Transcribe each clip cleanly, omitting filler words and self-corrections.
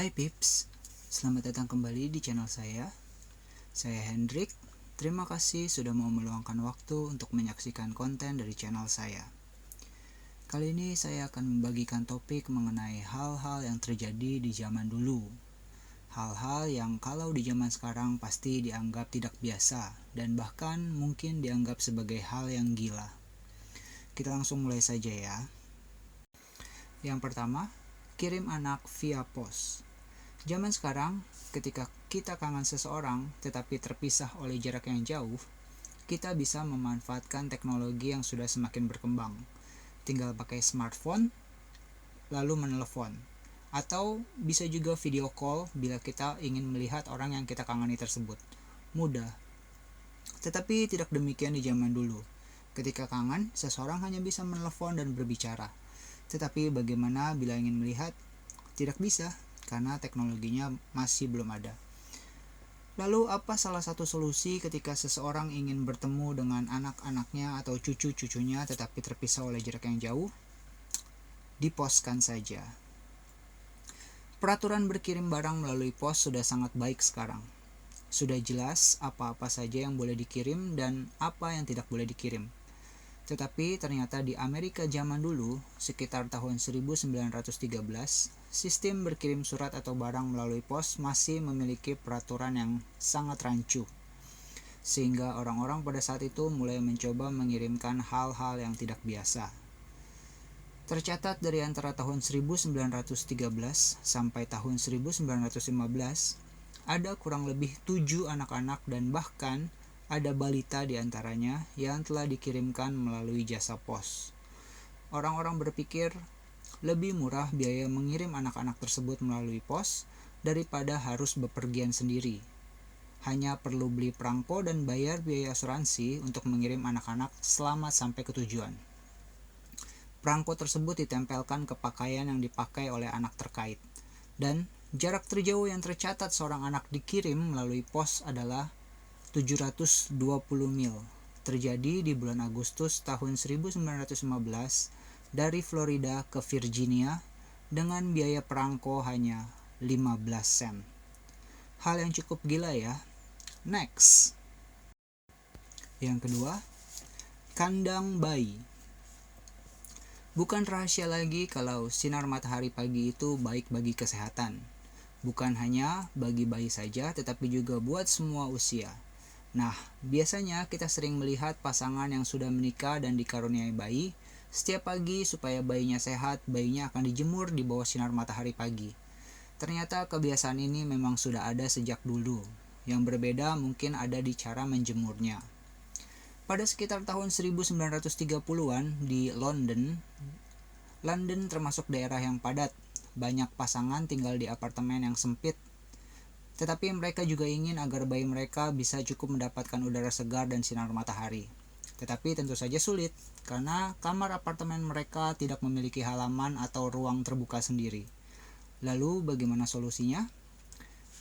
Hai Pips, selamat datang kembali di channel saya. Saya Hendrik, terima kasih sudah mau meluangkan waktu untuk menyaksikan konten dari channel saya. Kali ini saya akan membagikan topik mengenai hal-hal yang terjadi di zaman dulu. Hal-hal yang kalau di zaman sekarang pasti dianggap tidak biasa dan bahkan mungkin dianggap sebagai hal yang gila. Kita langsung mulai saja ya. Yang pertama, kirim anak via pos. Zaman sekarang, ketika kita kangen seseorang tetapi terpisah oleh jarak yang jauh, kita bisa memanfaatkan teknologi yang sudah semakin berkembang. Tinggal pakai smartphone, lalu menelepon. Atau bisa juga video call bila kita ingin melihat orang yang kita kangeni tersebut. Mudah. Tetapi tidak demikian di zaman dulu. Ketika kangen, seseorang hanya bisa menelepon dan berbicara. Tetapi bagaimana bila ingin melihat? Tidak bisa, karena teknologinya masih belum ada. Lalu apa salah satu solusi ketika seseorang ingin bertemu dengan anak-anaknya atau cucu-cucunya tetapi terpisah oleh jarak yang jauh? Diposkan saja. Peraturan berkirim barang melalui pos sudah sangat baik sekarang. Sudah jelas apa-apa saja yang boleh dikirim dan apa yang tidak boleh dikirim. Tetapi ternyata di Amerika zaman dulu, sekitar tahun 1913, sistem berkirim surat atau barang melalui pos masih memiliki peraturan yang sangat rancu. Sehingga orang-orang pada saat itu mulai mencoba mengirimkan hal-hal yang tidak biasa. Tercatat dari antara tahun 1913 sampai tahun 1915, ada kurang lebih 7 anak-anak dan bahkan ada balita di antaranya yang telah dikirimkan melalui jasa pos. Orang-orang berpikir lebih murah biaya mengirim anak-anak tersebut melalui pos daripada harus bepergian sendiri. Hanya perlu beli perangko dan bayar biaya asuransi untuk mengirim anak-anak selamat sampai ke tujuan. Perangko tersebut ditempelkan ke pakaian yang dipakai oleh anak terkait. Dan jarak terjauh yang tercatat seorang anak dikirim melalui pos adalah 720 mil, terjadi di bulan Agustus tahun 1915 dari Florida ke Virginia dengan biaya perangko hanya 15 sen. Hal yang cukup gila ya. Next. Yang kedua, kandang bayi. Bukan rahasia lagi kalau sinar matahari pagi itu baik bagi kesehatan. Bukan hanya bagi bayi saja, tetapi juga buat semua usia. Nah, biasanya kita sering melihat pasangan yang sudah menikah dan dikaruniai bayi. Setiap pagi supaya bayinya sehat, bayinya akan dijemur di bawah sinar matahari pagi. Ternyata kebiasaan ini memang sudah ada sejak dulu. Yang berbeda mungkin ada di cara menjemurnya. Pada sekitar tahun 1930-an di London termasuk daerah yang padat. Banyak pasangan tinggal di apartemen yang sempit. Tetapi mereka juga ingin agar bayi mereka bisa cukup mendapatkan udara segar dan sinar matahari. Tetapi tentu saja sulit, karena kamar apartemen mereka tidak memiliki halaman atau ruang terbuka sendiri. Lalu bagaimana solusinya?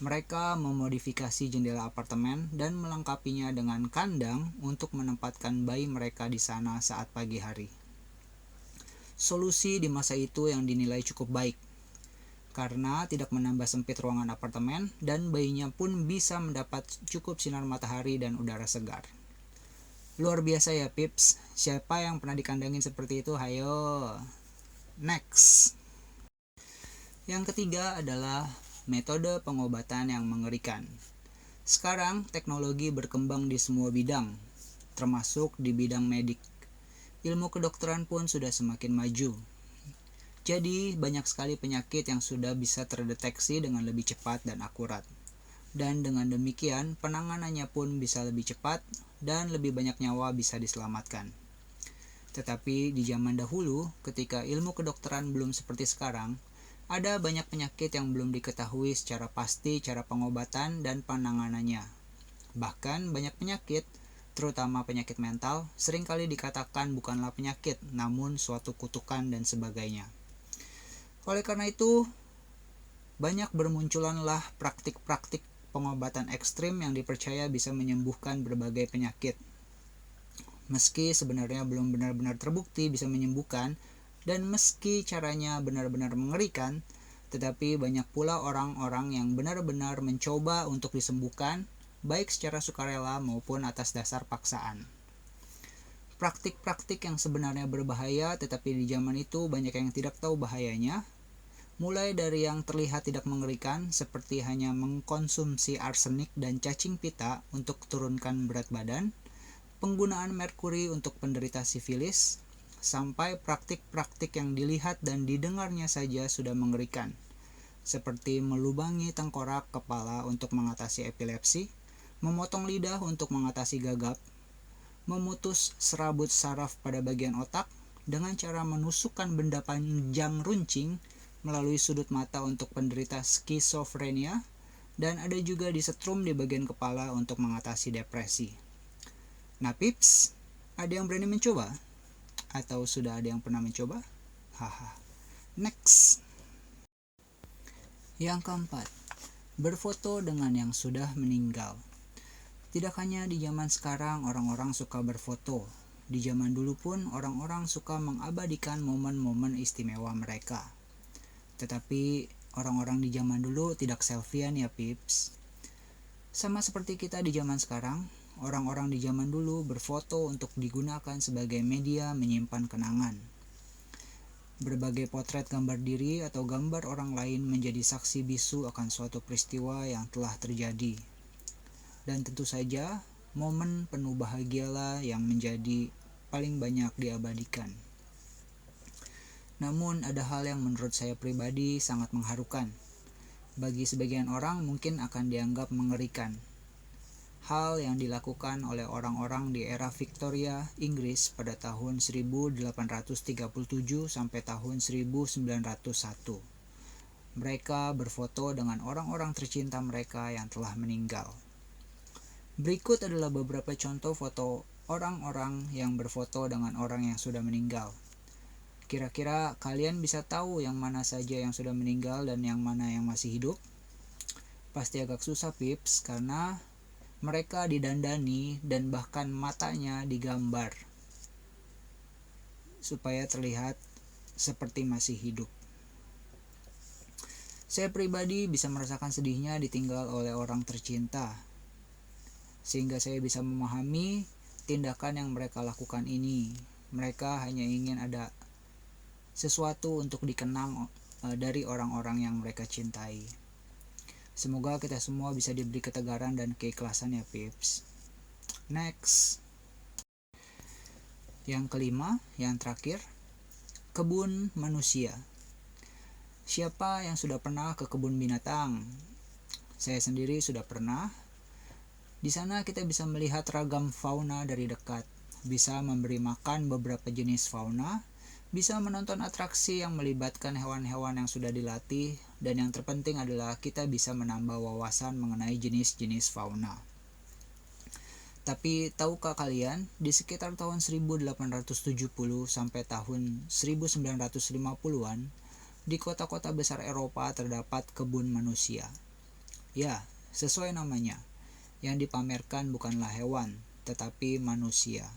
Mereka memodifikasi jendela apartemen dan melengkapinya dengan kandang untuk menempatkan bayi mereka di sana saat pagi hari. Solusi di masa itu yang dinilai cukup baik, karena tidak menambah sempit ruangan apartemen dan bayinya pun bisa mendapat cukup sinar matahari dan udara segar. Luar biasa ya Pips, siapa yang pernah dikandangin seperti itu? Hayo. Next. Yang ketiga adalah metode pengobatan yang mengerikan. Sekarang teknologi berkembang di semua bidang, termasuk di bidang medik. Ilmu kedokteran pun sudah semakin maju. Jadi, banyak sekali penyakit yang sudah bisa terdeteksi dengan lebih cepat dan akurat. Dan dengan demikian, penanganannya pun bisa lebih cepat dan lebih banyak nyawa bisa diselamatkan. Tetapi di zaman dahulu, ketika ilmu kedokteran belum seperti sekarang, ada banyak penyakit yang belum diketahui secara pasti cara pengobatan dan penanganannya. Bahkan banyak penyakit, terutama penyakit mental, seringkali dikatakan bukanlah penyakit, namun suatu kutukan dan sebagainya. Oleh karena itu, banyak bermunculanlah praktik-praktik pengobatan ekstrim yang dipercaya bisa menyembuhkan berbagai penyakit. Meski sebenarnya belum benar-benar terbukti bisa menyembuhkan, dan meski caranya benar-benar mengerikan, tetapi banyak pula orang-orang yang benar-benar mencoba untuk disembuhkan, baik secara sukarela maupun atas dasar paksaan. Praktik-praktik yang sebenarnya berbahaya, tetapi di zaman itu banyak yang tidak tahu bahayanya, mulai dari yang terlihat tidak mengerikan seperti hanya mengkonsumsi arsenik dan cacing pita untuk turunkan berat badan, penggunaan merkuri untuk penderita sifilis, sampai praktik-praktik yang dilihat dan didengarnya saja sudah mengerikan, seperti melubangi tengkorak kepala untuk mengatasi epilepsi, memotong lidah untuk mengatasi gagap, memutus serabut saraf pada bagian otak dengan cara menusukkan benda panjang runcing melalui sudut mata untuk penderita skizofrenia, dan ada juga disetrum di bagian kepala untuk mengatasi depresi. Nah pips, ada yang berani mencoba? Atau sudah ada yang pernah mencoba? Haha. Next. Yang keempat, berfoto dengan yang sudah meninggal. Tidak hanya di zaman sekarang orang-orang suka berfoto. Di zaman dulu pun orang-orang suka mengabadikan momen-momen istimewa mereka. Tetapi orang-orang di zaman dulu tidak selfiean ya pips. Sama seperti kita di zaman sekarang, orang-orang di zaman dulu berfoto untuk digunakan sebagai media menyimpan kenangan. Berbagai potret gambar diri atau gambar orang lain menjadi saksi bisu akan suatu peristiwa yang telah terjadi. Dan tentu saja, momen penuh bahagialah yang menjadi paling banyak diabadikan. Namun ada hal yang menurut saya pribadi sangat mengharukan. Bagi sebagian orang mungkin akan dianggap mengerikan. Hal yang dilakukan oleh orang-orang di era Victoria, Inggris pada tahun 1837 sampai tahun 1901. Mereka berfoto dengan orang-orang tercinta mereka yang telah meninggal. Berikut adalah beberapa contoh foto orang-orang yang berfoto dengan orang yang sudah meninggal. Kira-kira kalian bisa tahu yang mana saja yang sudah meninggal dan yang mana yang masih hidup? Pasti agak susah pips, karena mereka didandani dan bahkan matanya digambar supaya terlihat seperti masih hidup. Saya pribadi bisa merasakan sedihnya ditinggal oleh orang tercinta, sehingga saya bisa memahami tindakan yang mereka lakukan ini. Mereka hanya ingin ada sesuatu untuk dikenang dari orang-orang yang mereka cintai. Semoga kita semua bisa diberi ketegaran dan keikhlasan ya pips. Next. Yang kelima, yang terakhir, kebun manusia. Siapa yang sudah pernah ke kebun binatang? Saya sendiri sudah pernah. Di sana kita bisa melihat ragam fauna dari dekat, bisa memberi makan beberapa jenis fauna, bisa menonton atraksi yang melibatkan hewan-hewan yang sudah dilatih, dan yang terpenting adalah kita bisa menambah wawasan mengenai jenis-jenis fauna. Tapi tahukah kalian, di sekitar tahun 1870 sampai tahun 1950-an, di kota-kota besar Eropa terdapat kebun manusia. Ya, sesuai namanya. Yang dipamerkan bukanlah hewan, tetapi manusia.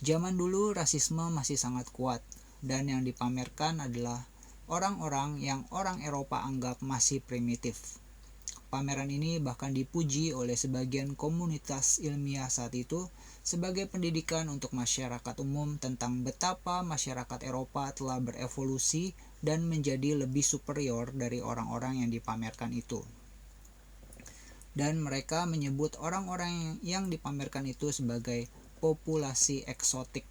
Zaman dulu rasisme masih sangat kuat, dan yang dipamerkan adalah orang-orang yang orang Eropa anggap masih primitif. Pameran ini bahkan dipuji oleh sebagian komunitas ilmiah saat itu sebagai pendidikan untuk masyarakat umum tentang betapa masyarakat Eropa telah berevolusi dan menjadi lebih superior dari orang-orang yang dipamerkan itu. Dan mereka menyebut orang-orang yang dipamerkan itu sebagai populasi eksotik.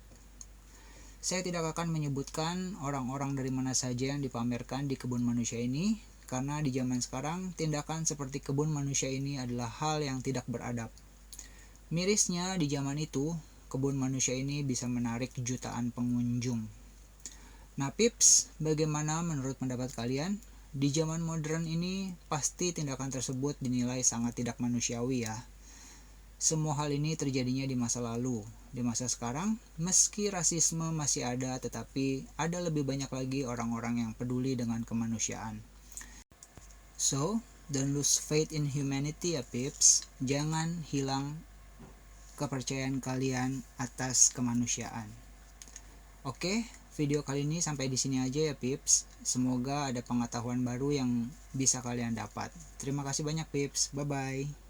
Saya tidak akan menyebutkan orang-orang dari mana saja yang dipamerkan di kebun manusia ini, karena di zaman sekarang tindakan seperti kebun manusia ini adalah hal yang tidak beradab. Mirisnya di zaman itu, kebun manusia ini bisa menarik jutaan pengunjung. Nah pips, bagaimana menurut pendapat kalian? Di zaman modern ini, pasti tindakan tersebut dinilai sangat tidak manusiawi ya. Semua hal ini terjadinya di masa lalu. Di masa sekarang, meski rasisme masih ada, tetapi ada lebih banyak lagi orang-orang yang peduli dengan kemanusiaan. So, don't lose faith in humanity ya pips. Jangan hilang kepercayaan kalian atas kemanusiaan. Oke, Video kali ini sampai di sini aja ya Pips. Semoga ada pengetahuan baru yang bisa kalian dapat. Terima kasih banyak Pips. Bye bye.